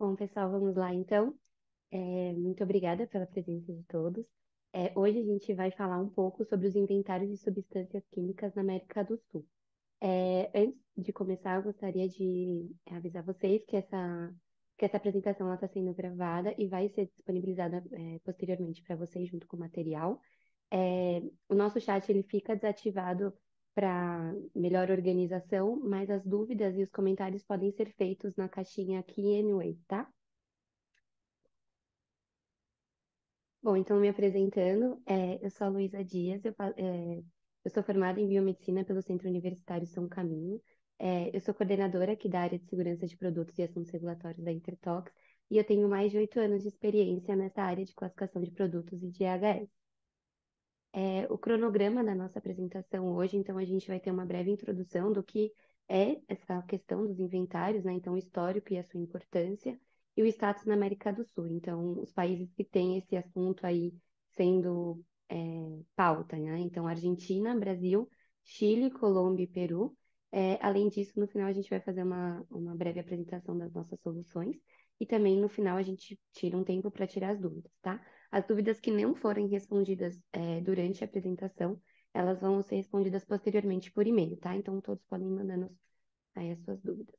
Bom, pessoal, vamos lá então. Muito obrigada pela presença de todos. Hoje a gente vai falar um pouco sobre os inventários de substâncias químicas na América do Sul. Antes de começar, eu gostaria de avisar vocês que essa apresentação está sendo gravada e vai ser disponibilizada posteriormente para vocês junto com o material. O nosso chat ele fica desativado para melhor organização, mas as dúvidas e os comentários podem ser feitos na caixinha aqui anyway, tá? Bom, então me apresentando, eu sou a Luísa Dias, eu sou formada em Biomedicina pelo Centro Universitário São Caminho. Eu sou coordenadora aqui da área de Segurança de Produtos e Assuntos Regulatórios da Intertox, e eu tenho mais de 8 anos de experiência nessa área de classificação de produtos e de EHS. O cronograma da nossa apresentação hoje, então a gente vai ter uma breve introdução do que é essa questão dos inventários, né? Então, o histórico e a sua importância, e o status na América do Sul. Então, os países que têm esse assunto aí sendo pauta, né? Então, Argentina, Brasil, Chile, Colômbia e Peru. Além disso, no final a gente vai fazer uma breve apresentação das nossas soluções, e também no final a gente tira um tempo para tirar as dúvidas, tá? As dúvidas que não forem respondidas durante a apresentação, elas vão ser respondidas posteriormente por e-mail, tá? Então, todos podem mandar aí as suas dúvidas.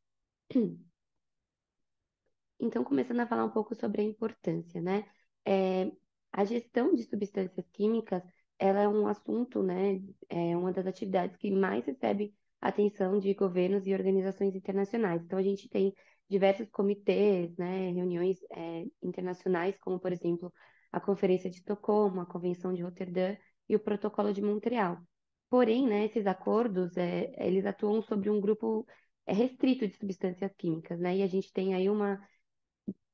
Então, começando a falar um pouco sobre a importância, né? É, a gestão de substâncias químicas, ela é um assunto, né? É uma das atividades que mais recebe atenção de governos e organizações internacionais. Então, a gente tem diversos comitês, né? Reuniões, internacionais, como, por exemplo, a Conferência de Estocolmo, a Convenção de Roterdã e o Protocolo de Montreal. Porém, né, esses acordos, eles atuam sobre um grupo restrito de substâncias químicas, né? E a gente tem aí um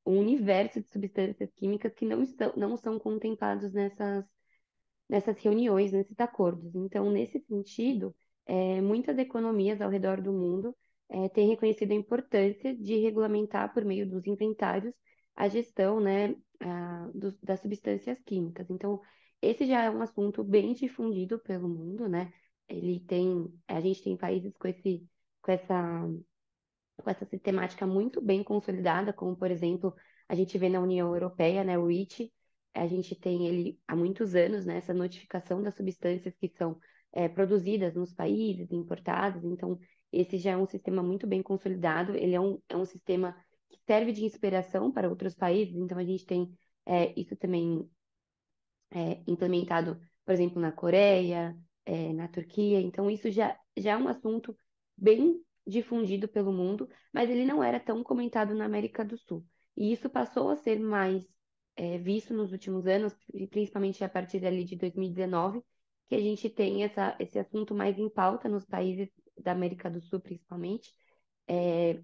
universo de substâncias químicas que não são contemplados nessas reuniões, nesses acordos. Então, nesse sentido, muitas economias ao redor do mundo têm reconhecido a importância de regulamentar, por meio dos inventários, a gestão, né, das substâncias químicas. Então, esse já é um assunto bem difundido pelo mundo, né? A gente tem países com essa com essa sistemática muito bem consolidada, como, por exemplo, a gente vê na União Europeia, né, o REACH, a gente tem ele há muitos anos, né, essa notificação das substâncias que são produzidas nos países, importadas, então esse já é um sistema muito bem consolidado, ele é um sistema que serve de inspiração para outros países, então a gente tem isso também implementado, por exemplo, na Coreia, na Turquia. Então, isso já é um assunto bem difundido pelo mundo, mas ele não era tão comentado na América do Sul. E isso passou a ser mais visto nos últimos anos, e principalmente a partir ali de 2019, que a gente tem esse assunto mais em pauta nos países da América do Sul, principalmente. É,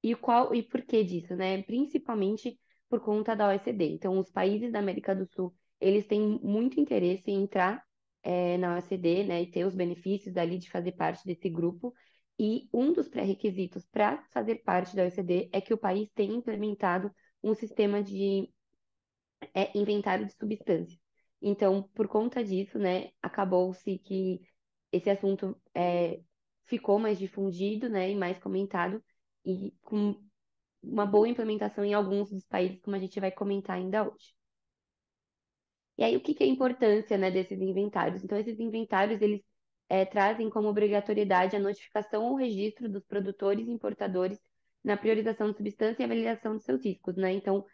e por que disso, né? Principalmente por conta da OECD. Então, os países da América do Sul, eles têm muito interesse em entrar na OECD, né, e ter os benefícios dali de fazer parte desse grupo. E um dos pré-requisitos para fazer parte da OECD é que o país tenha implementado um sistema de inventário de substâncias. Então, por conta disso, né, acabou-se que esse assunto ficou mais difundido, né, e mais comentado, e com uma boa implementação em alguns dos países, como a gente vai comentar ainda hoje. E aí, o que que é a importância, né, desses inventários? Então, esses inventários, eles trazem como obrigatoriedade a notificação ou registro dos produtores e importadores na priorização de substância e avaliação de seus riscos, né? Então,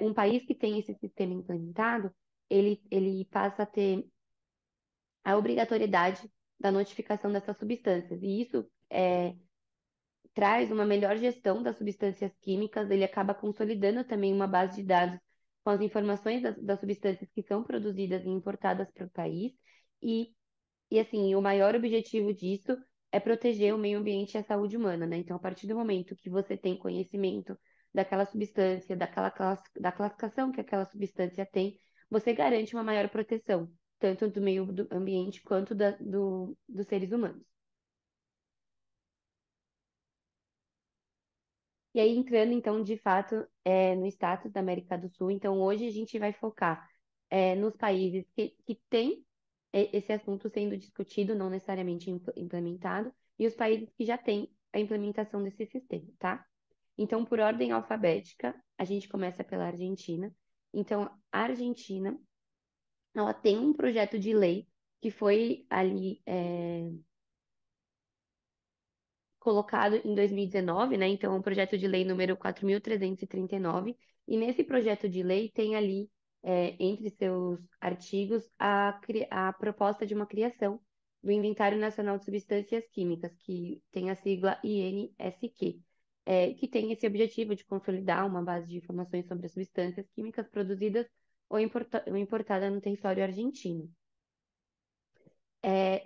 um país que tem esse sistema implementado, ele passa a ter a obrigatoriedade da notificação dessas substâncias. E isso traz uma melhor gestão das substâncias químicas, ele acaba consolidando também uma base de dados com as informações das substâncias que são produzidas e importadas para o país, e, e assim, o maior objetivo disso é proteger o meio ambiente e a saúde humana, né? Então, a partir do momento que você tem conhecimento daquela substância, da classificação que aquela substância tem, você garante uma maior proteção, tanto do meio ambiente quanto dos seres humanos. E aí, entrando, então, de fato, no status da América do Sul, então, hoje a gente vai focar nos países que têm esse assunto sendo discutido, não necessariamente implementado, e os países que já têm a implementação desse sistema, tá? Então, por ordem alfabética, a gente começa pela Argentina. Então, a Argentina, ela tem um projeto de lei que foi ali colocado em 2019, né? Então, é um projeto de lei número 4.339. E nesse projeto de lei tem ali, entre seus artigos, a proposta de uma criação do Inventário Nacional de Substâncias Químicas, que tem a sigla INSQ, que tem esse objetivo de consolidar uma base de informações sobre as substâncias químicas produzidas ou importadas no território argentino.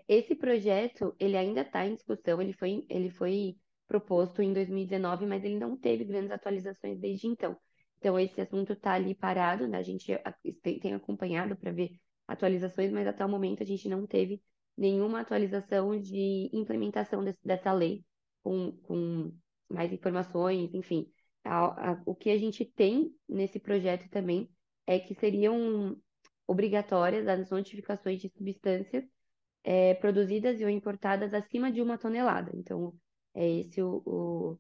Esse projeto, ele ainda está em discussão, ele foi proposto em 2019, mas ele não teve grandes atualizações desde então. Então, esse assunto está ali parado, né? A gente tem acompanhado para ver atualizações, mas até o momento a gente não teve nenhuma atualização de implementação dessa lei com mais informações, enfim. O que a gente tem nesse projeto também é que seriam obrigatórias as notificações de substâncias produzidas e ou importadas acima de 1 tonelada. Então, é esse o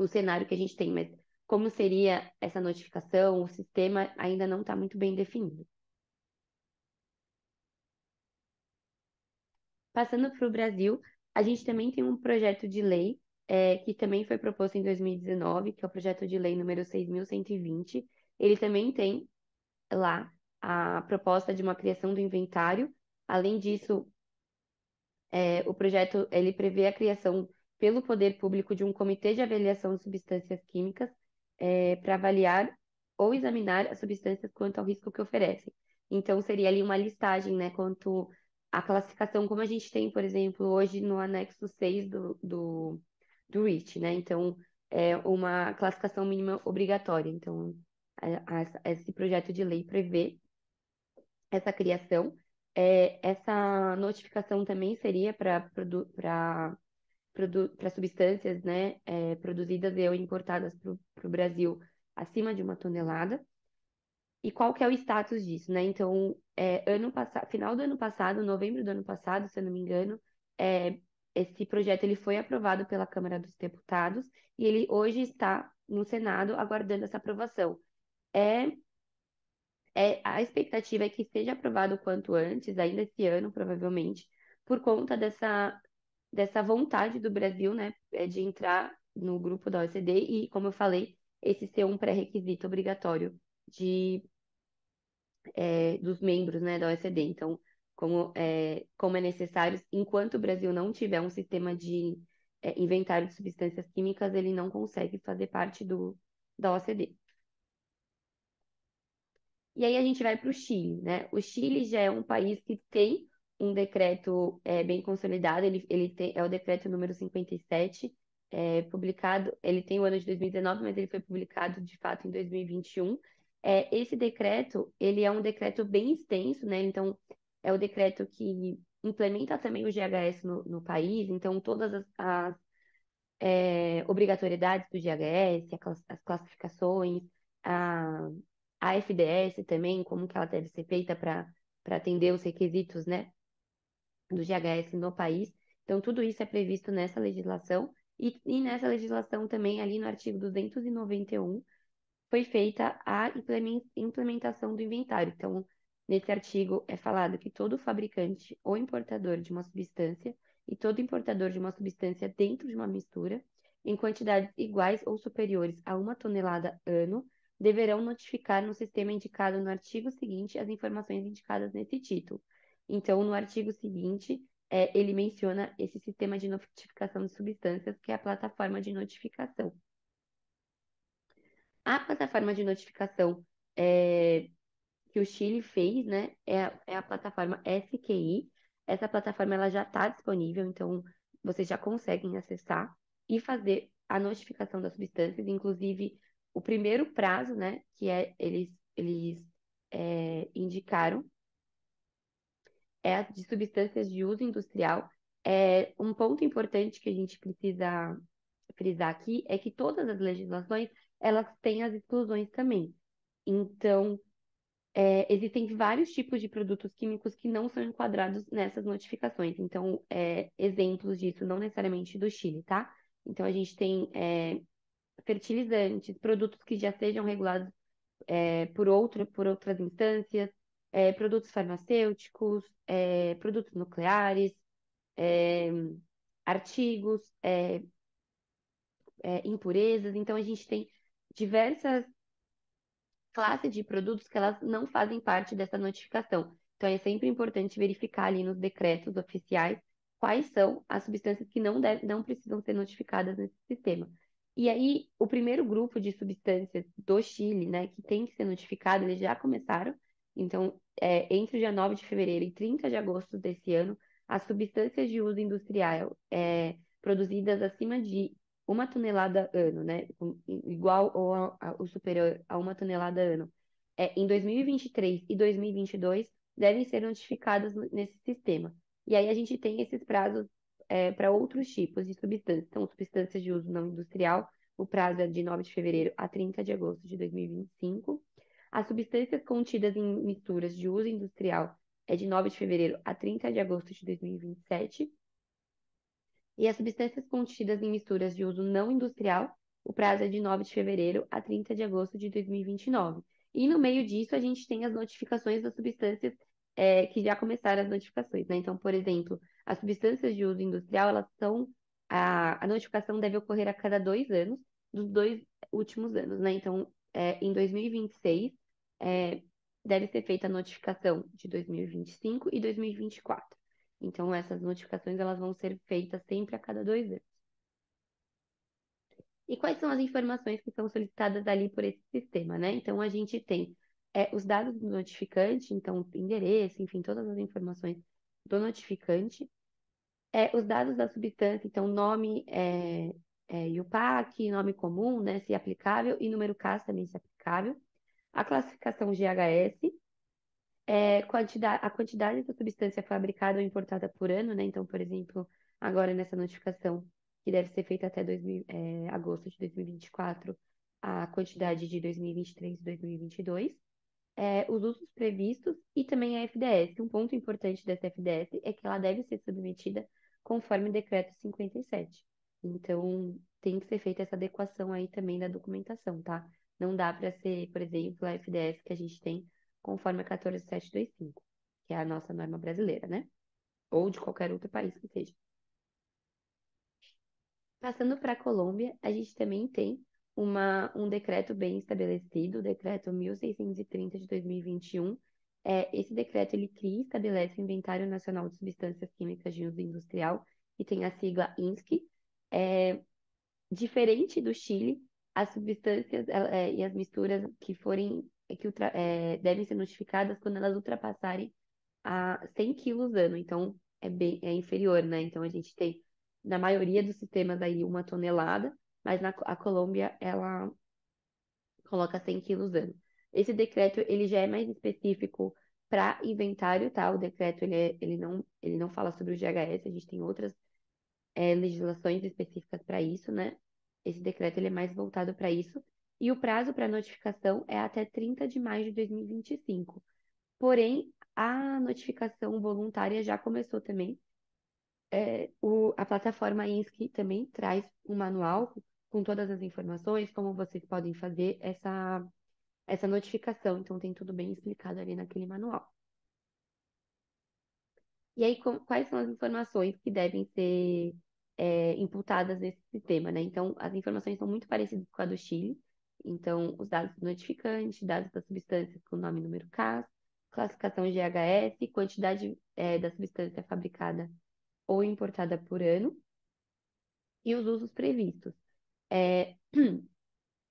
cenário que a gente tem, mas como seria essa notificação, o sistema ainda não está muito bem definido. Passando para o Brasil, a gente também tem um projeto de lei que também foi proposto em 2019, que é o projeto de lei número 6.120. Ele também tem lá a proposta de uma criação do inventário. Além disso, o projeto ele prevê a criação pelo poder público de um comitê de avaliação de substâncias químicas para avaliar ou examinar as substâncias quanto ao risco que oferecem. Então, seria ali uma listagem, né, quanto à classificação, como a gente tem, por exemplo, hoje no anexo 6 do REACH, né? Então, é uma classificação mínima obrigatória. Então, esse projeto de lei prevê essa criação. Essa notificação também seria para substâncias, né, produzidas e ou importadas para o Brasil acima de 1 tonelada. E qual que é o status disso, né? Então, final do ano passado, novembro do ano passado, se eu não me engano, esse projeto ele foi aprovado pela Câmara dos Deputados e ele hoje está no Senado aguardando essa aprovação. É a expectativa é que seja aprovado o quanto antes, ainda esse ano, provavelmente, por conta dessa vontade do Brasil, né, de entrar no grupo da OECD e, como eu falei, esse ser um pré-requisito obrigatório dos membros, né, da OECD. Então, como é necessário, enquanto o Brasil não tiver um sistema de inventário de substâncias químicas, ele não consegue fazer parte da OECD. E aí a gente vai para o Chile, né? O Chile já é um país que tem um decreto bem consolidado, é o decreto número 57, publicado, ele tem o ano de 2019, mas ele foi publicado de fato em 2021. Esse decreto, ele é um decreto bem extenso, né? Então, é o decreto que implementa também o GHS no país, então todas as obrigatoriedades do GHS, as classificações, a, a FDS também, como que ela deve ser feita para atender os requisitos, né, do GHS no país. Então, tudo isso é previsto nessa legislação, e nessa legislação também, ali no artigo 291, foi feita a implementação do inventário. Então, nesse artigo é falado que todo fabricante ou importador de uma substância e todo importador de uma substância dentro de uma mistura, em quantidades iguais ou superiores a 1 tonelada ano, deverão notificar no sistema indicado no artigo seguinte as informações indicadas nesse título. Então, no artigo seguinte, ele menciona esse sistema de notificação de substâncias, que é a plataforma de notificação. A plataforma de notificação que o Chile fez, né, é a plataforma SQI. Essa plataforma ela já está disponível, então vocês já conseguem acessar e fazer a notificação das substâncias. Inclusive, o primeiro prazo, né, que eles indicaram, é a de substâncias de uso industrial. Um ponto importante que a gente precisa frisar aqui é que todas as legislações elas têm as exclusões também. Então, existem vários tipos de produtos químicos que não são enquadrados nessas notificações. Então, exemplos disso, não necessariamente do Chile, tá? Então, a gente tem fertilizantes, produtos que já sejam regulados por outras instâncias, produtos farmacêuticos, produtos nucleares, é, artigos, impurezas. Então, a gente tem diversas classes de produtos que elas não fazem parte dessa notificação. Então, é sempre importante verificar ali nos decretos oficiais quais são as substâncias que não precisam ser notificadas nesse sistema. E aí, o primeiro grupo de substâncias do Chile, né, que tem que ser notificado, eles já começaram. Então, entre o dia 9 de fevereiro e 30 de agosto desse ano, as substâncias de uso industrial produzidas acima de 1 tonelada ano, né? Igual ou superior a 1 tonelada ano. Em 2023 e 2022 devem ser notificados nesse sistema. E aí a gente tem esses prazos para outros tipos de substâncias. Então, substâncias de uso não industrial, o prazo é de 9 de fevereiro a 30 de agosto de 2025. As substâncias contidas em misturas de uso industrial é de 9 de fevereiro a 30 de agosto de 2027. E as substâncias contidas em misturas de uso não industrial, o prazo é de 9 de fevereiro a 30 de agosto de 2029. E no meio disso, a gente tem as notificações das substâncias que já começaram as notificações, né? Então, por exemplo, as substâncias de uso industrial, elas são. A notificação deve ocorrer a cada 2 anos, dos 2 últimos anos, né? Então, em 2026, é, deve ser feita a notificação de 2025 e 2024. Então, essas notificações elas vão ser feitas sempre a cada 2 anos. E quais são as informações que são solicitadas ali por esse sistema, né? Então, a gente tem os dados do notificante, então, endereço, enfim, todas as informações do notificante, os dados da substância, então, nome IUPAC, nome comum, né, se aplicável, e número CAS também, se aplicável, a classificação GHS, a quantidade da substância fabricada ou importada por ano, né? Então, por exemplo, agora nessa notificação, que deve ser feita até agosto de 2024, a quantidade de 2023 e 2022, os usos previstos e também a FDS. Um ponto importante dessa FDS é que ela deve ser submetida conforme o decreto 57. Então, tem que ser feita essa adequação aí também da documentação, tá? Não dá para ser, por exemplo, a FDS que a gente tem conforme a 14725, que é a nossa norma brasileira, né? Ou de qualquer outro país que seja. Passando para a Colômbia, a gente também tem um decreto bem estabelecido, o decreto 1630 de 2021. Esse decreto ele cria e estabelece o Inventário Nacional de Substâncias Químicas de Uso Industrial, que tem a sigla INSC. Diferente do Chile, as substâncias e as misturas que forem devem ser notificadas quando elas ultrapassarem a 100 quilos ano. Então, é inferior, né? Então, a gente tem, na maioria dos sistemas aí, 1 tonelada, mas a Colômbia, ela coloca 100 quilos ano. Esse decreto, ele já é mais específico para inventário, tá? O decreto, ele não fala sobre o GHS, a gente tem outras legislações específicas para isso, né? Esse decreto, ele é mais voltado para isso. E o prazo para notificação é até 30 de maio de 2025. Porém, a notificação voluntária já começou também. A plataforma INSC também traz um manual com todas as informações, como vocês podem fazer essa notificação. Então, tem tudo bem explicado ali naquele manual. E aí, quais são as informações que devem ser imputadas nesse sistema, né? Então, as informações são muito parecidas com a do Chile. Então, os dados do notificante, dados das substâncias com nome e número CAS, classificação GHS, quantidade da substância fabricada ou importada por ano e os usos previstos. É,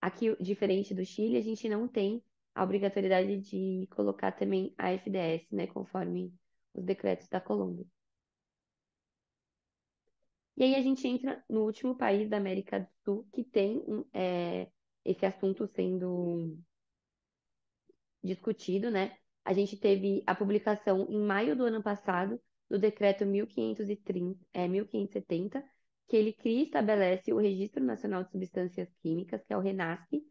aqui, diferente do Chile, a gente não tem a obrigatoriedade de colocar também a FDS, né, conforme os decretos da Colômbia. E aí a gente entra no último país da América do Sul que tem esse assunto sendo discutido, né? A gente teve a publicação em maio do ano passado do decreto 1570, que ele cria e estabelece o Registro Nacional de Substâncias Químicas, que é o RENASC.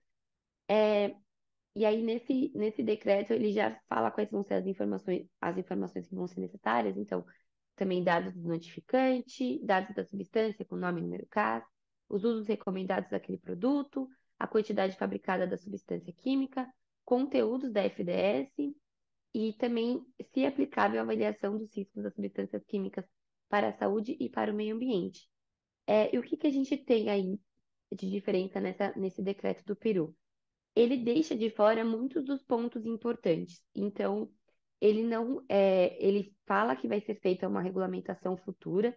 E aí, nesse decreto, ele já fala quais vão ser as informações que vão ser necessárias. Então, também dados do notificante, dados da substância com nome e número CAS, os usos recomendados daquele produto, a quantidade fabricada da substância química, conteúdos da FDS e também, se aplicável, a avaliação dos riscos das substâncias químicas para a saúde e para o meio ambiente. E o que que a gente tem aí de diferença nesse decreto do Peru? Ele deixa de fora muitos dos pontos importantes. Então, ele não, ele fala que vai ser feita uma regulamentação futura.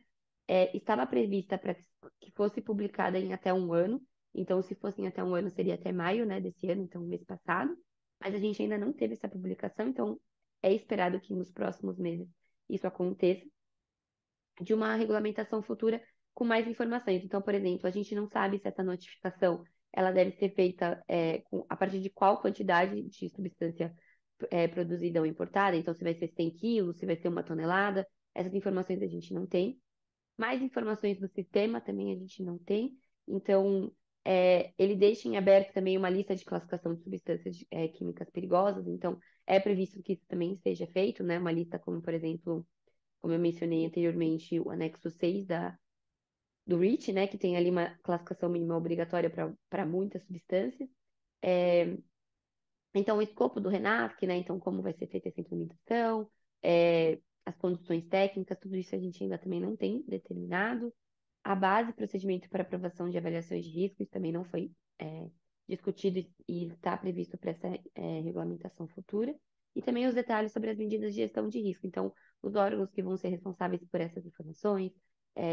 Estava prevista para que fosse publicada em até um ano. Então, se fosse em até um ano, seria até maio, né, desse ano, então mês passado. Mas a gente ainda não teve essa publicação, então é esperado que nos próximos meses isso aconteça de uma regulamentação futura com mais informações. Então, por exemplo, a gente não sabe se essa notificação ela deve ser feita a partir de qual quantidade de substância produzida ou importada. Então, se vai ser 100 quilos, se vai ser 1 tonelada. Essas informações a gente não tem. Mais informações do sistema também a gente não tem. Então, ele deixa em aberto também uma lista de classificação de substâncias químicas perigosas. Então, é previsto que isso também seja feito, né? Uma lista como, por exemplo, como eu mencionei anteriormente, o anexo 6 do REACH, né, que tem ali uma classificação mínima obrigatória para muitas substâncias. É, então, o escopo do RENASC, né, então como vai ser feita essa implementação, as condições técnicas, tudo isso a gente ainda também não tem determinado. A base, procedimento para aprovação de avaliações de riscos também não foi discutido e está previsto para essa regulamentação futura. E também os detalhes sobre as medidas de gestão de risco. Então, os órgãos que vão ser responsáveis por essas informações,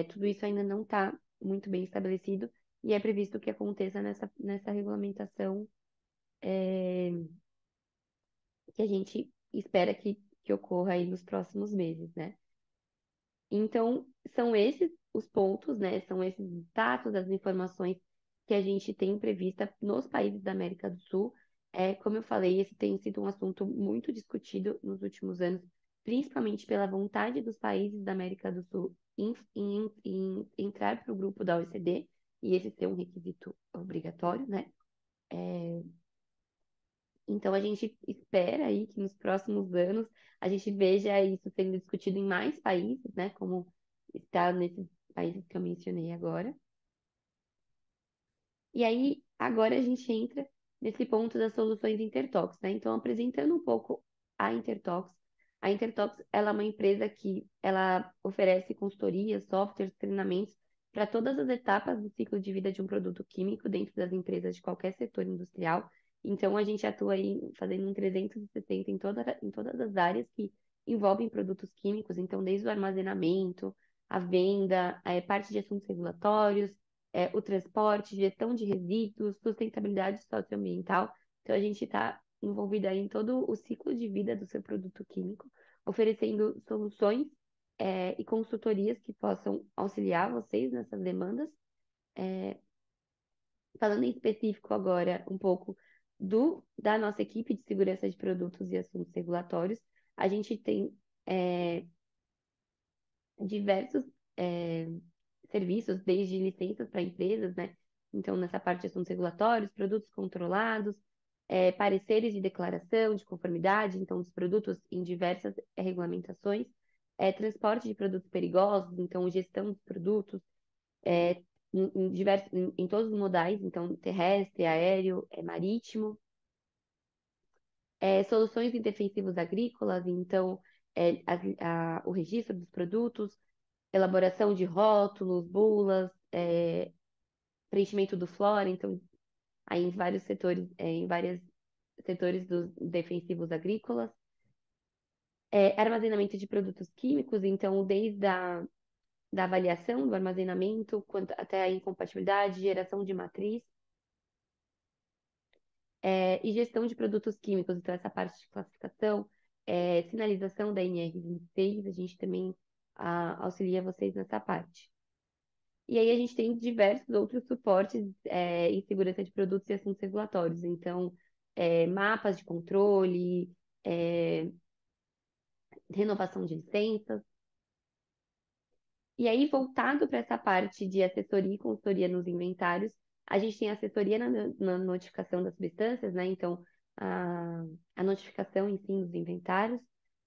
tudo isso ainda não está muito bem estabelecido e é previsto que aconteça nessa regulamentação que a gente espera que ocorra aí nos próximos meses, né? Então, são esses os pontos, né? São esses os status, as informações que a gente tem prevista nos países da América do Sul. Como eu falei, esse tem sido um assunto muito discutido nos últimos anos, principalmente pela vontade dos países da América do Sul em entrar para o grupo da OECD, e esse ser um requisito obrigatório, né? Então, a gente espera aí que nos próximos anos a gente veja isso sendo discutido em mais países, né? Como está nesses países que eu mencionei agora. E aí, agora a gente entra nesse ponto das soluções Intertox, né? Então, apresentando um pouco a Intertox. A Intertox, ela é uma empresa que ela oferece consultorias, softwares, treinamentos para todas as etapas do ciclo de vida de um produto químico dentro das empresas de qualquer setor industrial. Então, a gente atua aí fazendo um 360 em todas as áreas que envolvem produtos químicos. Então, desde o armazenamento, a venda, a parte de assuntos regulatórios, o transporte, gestão de resíduos, sustentabilidade socioambiental. Então, a gente está envolvida aí em todo o ciclo de vida do seu produto químico, oferecendo soluções, e consultorias que possam auxiliar vocês nessas demandas. Falando em específico agora um pouco da nossa equipe de segurança de produtos e assuntos regulatórios, a gente tem diversos é, serviços, desde licenças para empresas, né? Então, nessa parte de assuntos regulatórios, produtos controlados, pareceres de declaração de conformidade, então, dos produtos em diversas regulamentações, transporte de produtos perigosos, então, gestão dos produtos, é, em todos os modais, então, terrestre, aéreo, marítimo, soluções de defensivos agrícolas, então, o registro dos produtos, elaboração de rótulos, bulas, preenchimento do flora, então, aí em vários setores, em vários setores dos defensivos agrícolas, armazenamento de produtos químicos, então, desde da avaliação do armazenamento, até a incompatibilidade, geração de matriz, e gestão de produtos químicos, então, essa parte de classificação, sinalização da NR26, a gente também auxilia vocês nessa parte. E aí a gente tem diversos outros suportes em segurança de produtos e assuntos regulatórios. Então, mapas de controle, é, renovação de licenças. E aí, voltado para essa parte de assessoria e consultoria nos inventários, a gente tem assessoria na notificação das substâncias, né? Então, a notificação em si dos inventários,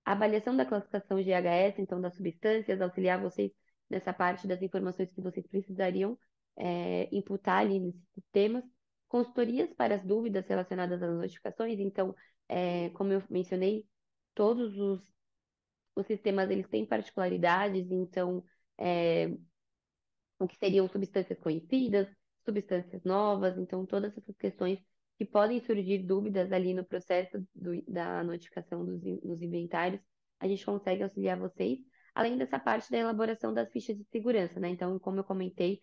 a avaliação da classificação GHS, então das substâncias, auxiliar vocês nessa parte das informações que vocês precisariam imputar ali nesses sistemas, consultorias para as dúvidas relacionadas às notificações. Então, como eu mencionei, todos os sistemas eles têm particularidades, então é, o que seriam substâncias conhecidas, substâncias novas, então todas essas questões que podem surgir dúvidas ali no processo da notificação dos inventários, a gente consegue auxiliar vocês, além dessa parte da elaboração das fichas de segurança, né? Então, como eu comentei,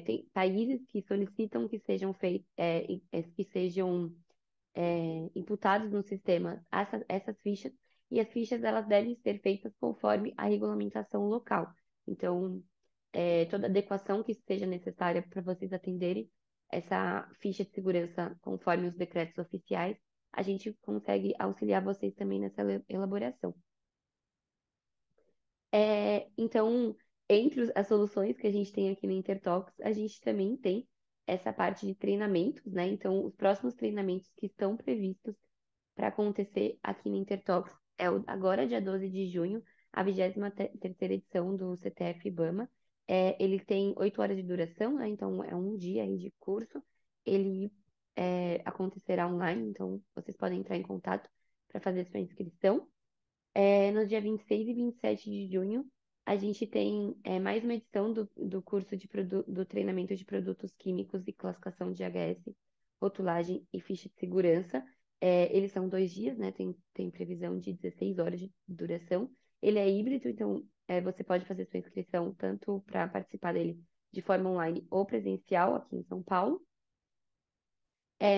tem países que solicitam que sejam feitos, que sejam imputados no sistema essas fichas, e as fichas elas devem ser feitas conforme a regulamentação local. Então, toda adequação que seja necessária para vocês atenderem essa ficha de segurança conforme os decretos oficiais, a gente consegue auxiliar vocês também nessa elaboração. Então, entre as soluções que a gente tem aqui no Intertalks, a gente também tem essa parte de treinamentos, né? Então, os próximos treinamentos que estão previstos para acontecer aqui no Intertalks agora, dia 12 de junho, a 23ª edição do CTF IBAMA. Ele tem 8 horas de duração, né? Então, é um dia aí de curso. Ele acontecerá online, então vocês podem entrar em contato para fazer sua inscrição. No dia 26 e 27 de junho, a gente tem mais uma edição do curso do treinamento de produtos químicos e classificação de AHS, rotulagem e ficha de segurança. Eles são 2 dias, né? Tem previsão de 16 horas de duração. Ele é híbrido, então você pode fazer sua inscrição tanto para participar dele de forma online ou presencial aqui em São Paulo.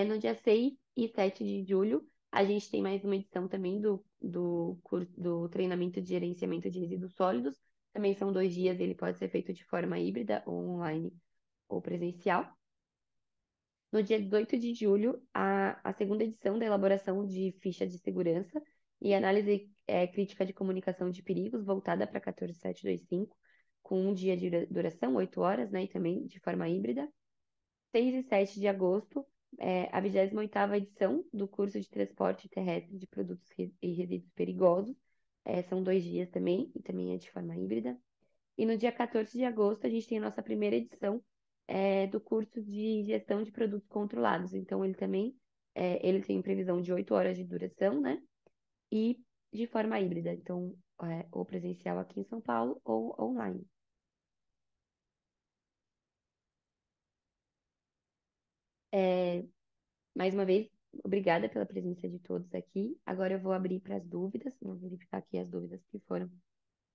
No dia 6 e 7 de julho, a gente tem mais uma edição também do curso do treinamento de gerenciamento de resíduos sólidos. Também são 2 dias, ele pode ser feito de forma híbrida, ou online ou presencial. No dia 18 de julho, a segunda edição da elaboração de ficha de segurança e análise crítica de comunicação de perigos, voltada para 14725, com um dia de duração, 8 horas, né, e também de forma híbrida. 6 e 7 de agosto, a 28ª edição do curso de transporte terrestre de produtos e resíduos perigosos. São 2 dias também, e também é de forma híbrida. E no dia 14 de agosto, a gente tem a nossa primeira edição do curso de gestão de produtos controlados. Então, ele tem previsão de 8 horas de duração, né? E de forma híbrida. Então, ou presencial aqui em São Paulo ou online. É, Mais uma vez, obrigada pela presença de todos aqui. Agora eu vou abrir para as dúvidas, vou verificar aqui as dúvidas que foram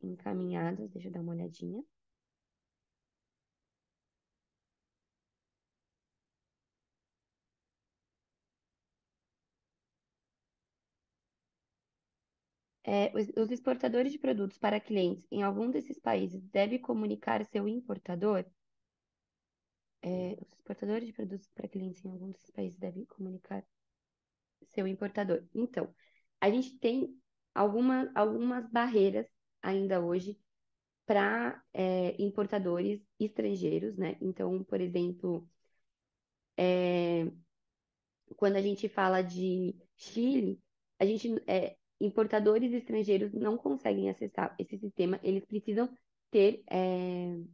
encaminhadas. Deixa eu dar uma olhadinha. Os exportadores de produtos para clientes em algum desses países devem comunicar seu importador? Os exportadores de produtos para clientes em algum desses países devem comunicar seu importador. Então, a gente tem algumas barreiras ainda hoje para importadores estrangeiros, né? Então, por exemplo, quando a gente fala de Chile, importadores estrangeiros não conseguem acessar esse sistema, eles precisam ter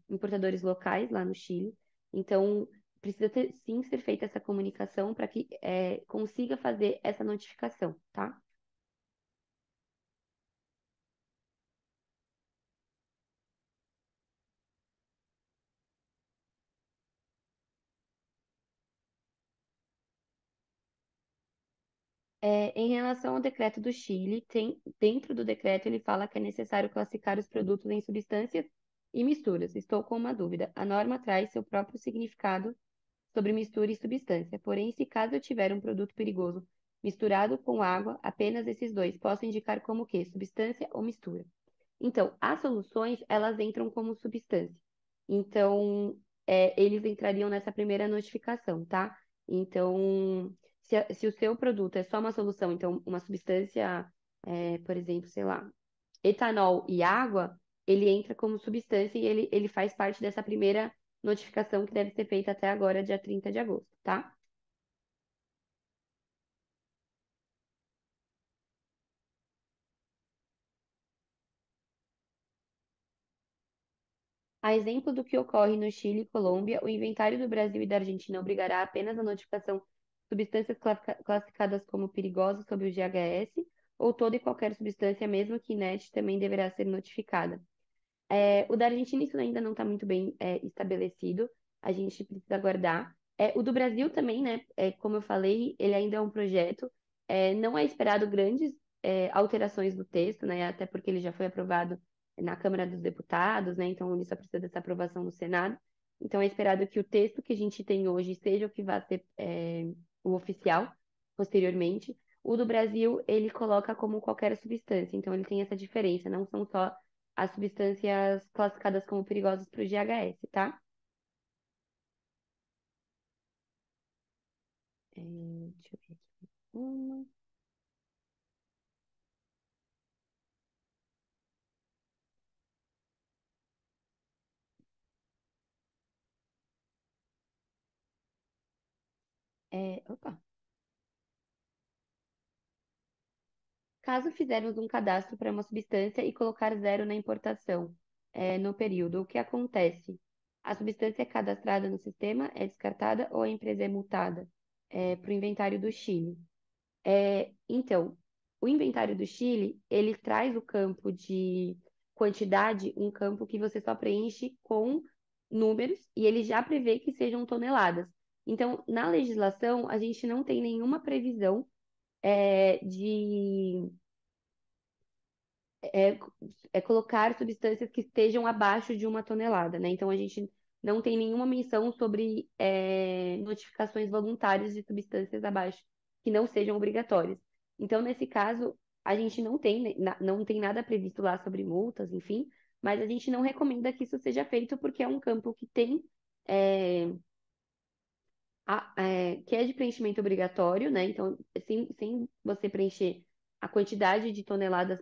importadores locais lá no Chile. Então, precisa sim ser feita essa comunicação para que consiga fazer essa notificação, tá? Em relação ao decreto do Chile, dentro do decreto ele fala que é necessário classificar os produtos em substâncias e misturas. Estou com uma dúvida. A norma traz seu próprio significado sobre mistura e substância. Porém, se caso eu tiver um produto perigoso misturado com água, apenas esses dois posso indicar como o quê? Substância ou mistura. Então, as soluções, elas entram como substância. Então, eles entrariam nessa primeira notificação, tá? Então, se o seu produto é só uma solução, então uma substância, por exemplo, sei lá, etanol e água, ele entra como substância e ele faz parte dessa primeira notificação que deve ser feita até agora, dia 30 de agosto, tá? A exemplo do que ocorre no Chile e Colômbia, o inventário do Brasil e da Argentina obrigará apenas a notificação de substâncias classificadas como perigosas sob o GHS, ou toda e qualquer substância, mesmo que inerte, também deverá ser notificada. O da Argentina isso ainda não está muito bem estabelecido, a gente precisa aguardar. O do Brasil também, né? Como eu falei, ele ainda é um projeto, não é esperado grandes alterações do texto, né? Até porque ele já foi aprovado na Câmara dos Deputados, né? Então ele só precisa dessa aprovação no Senado. Então é esperado que o texto que a gente tem hoje seja o que vai ser o oficial posteriormente. O do Brasil, ele coloca como qualquer substância, então ele tem essa diferença, não são só as substâncias classificadas como perigosas para o GHS, tá? Deixa eu ver aqui. Uma. Opa. Caso fizermos um cadastro para uma substância e colocar zero na importação, no período, o que acontece? A substância é cadastrada no sistema, é descartada ou a empresa é multada? Para o inventário do Chile. Então, o inventário do Chile, ele traz o campo de quantidade, um campo que você só preenche com números e ele já prevê que sejam toneladas. Então, na legislação, a gente não tem nenhuma previsão de é, colocar substâncias que estejam abaixo de 1 tonelada, né? Então, a gente não tem nenhuma menção sobre notificações voluntárias de substâncias abaixo, que não sejam obrigatórias. Então, nesse caso, a gente não tem, né, não tem nada previsto lá sobre multas, enfim, mas a gente não recomenda que isso seja feito porque é um campo que tem é, que é de preenchimento obrigatório, né? Então, sem você preencher a quantidade de toneladas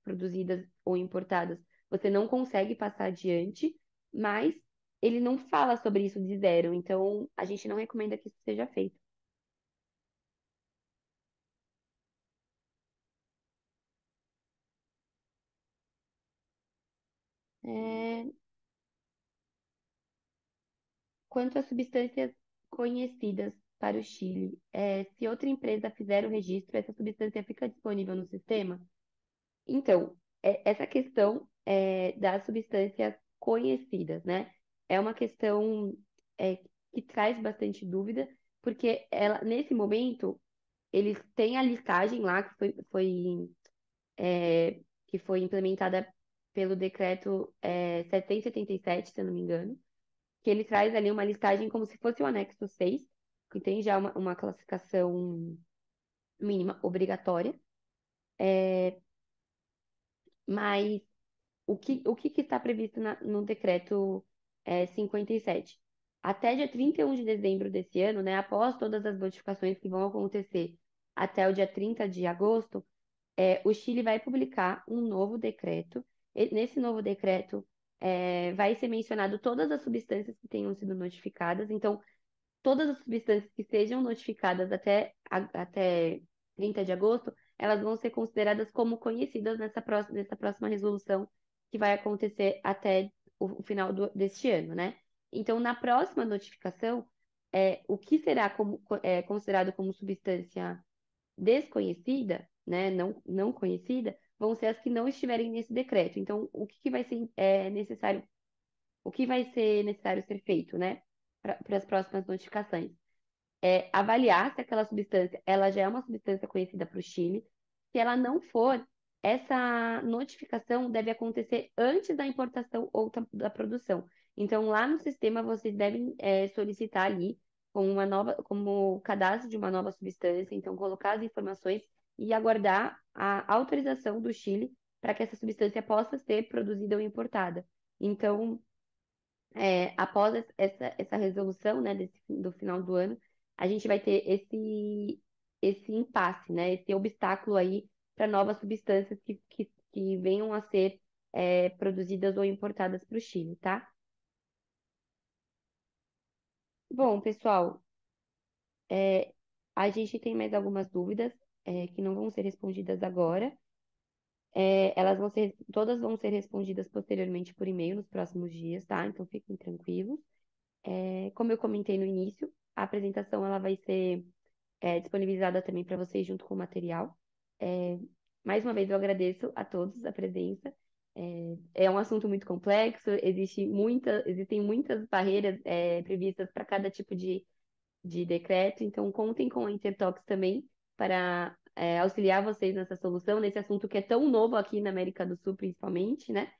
produzidas ou importadas, você não consegue passar adiante, mas ele não fala sobre isso de zero, então a gente não recomenda que isso seja feito. É, quanto às substâncias conhecidas para o Chile, se outra empresa fizer o registro, essa substância fica disponível no sistema? Então, essa questão das substâncias conhecidas, né? É uma questão é, que traz bastante dúvida, porque ela, nesse momento, eles têm a listagem lá que foi implementada pelo decreto 777, se eu não me engano, que ele traz ali uma listagem como se fosse o anexo 6, que tem já uma classificação mínima obrigatória, mas o que está previsto no decreto 57? Até dia 31 de dezembro desse ano, né, após todas as notificações que vão acontecer até o dia 30 de agosto, o Chile vai publicar um novo decreto. Nesse novo decreto, vai ser mencionado todas as substâncias que tenham sido notificadas. Então, todas as substâncias que sejam notificadas até 30 de agosto, elas vão ser consideradas como conhecidas nessa próxima resolução que vai acontecer até o final deste ano, né? Então, na próxima notificação, o que será considerado como substância desconhecida, né, não conhecida, vão ser as que não estiverem nesse decreto. Então, o que vai ser necessário, o que vai ser necessário ser feito, né, para as próximas notificações? Avaliar se aquela substância ela já é uma substância conhecida para o Chile. Se ela não for, essa notificação deve acontecer antes da importação ou da produção. Então, lá no sistema, vocês devem solicitar ali como cadastro de uma nova substância, então colocar as informações e aguardar a autorização do Chile para que essa substância possa ser produzida ou importada. Então, após essa resolução, né, do final do ano, a gente vai ter esse impasse, né, esse obstáculo aí para novas substâncias que venham a ser produzidas ou importadas para o Chile, tá? Bom, pessoal, a gente tem mais algumas dúvidas que não vão ser respondidas agora. Todas vão ser respondidas posteriormente por e-mail nos próximos dias, tá? Então fiquem tranquilos. Como eu comentei no início, a apresentação ela vai ser disponibilizada também para vocês junto com o material. É, Mais uma vez eu agradeço a todos a presença. É um assunto muito complexo, existem muitas barreiras previstas para cada tipo de decreto, então contem com a Intertox também para auxiliar vocês nessa solução, nesse assunto que é tão novo aqui na América do Sul, principalmente, né?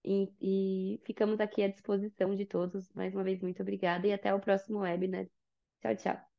E ficamos aqui à disposição de todos. Mais uma vez, muito obrigada e até o próximo webinar. Tchau, tchau.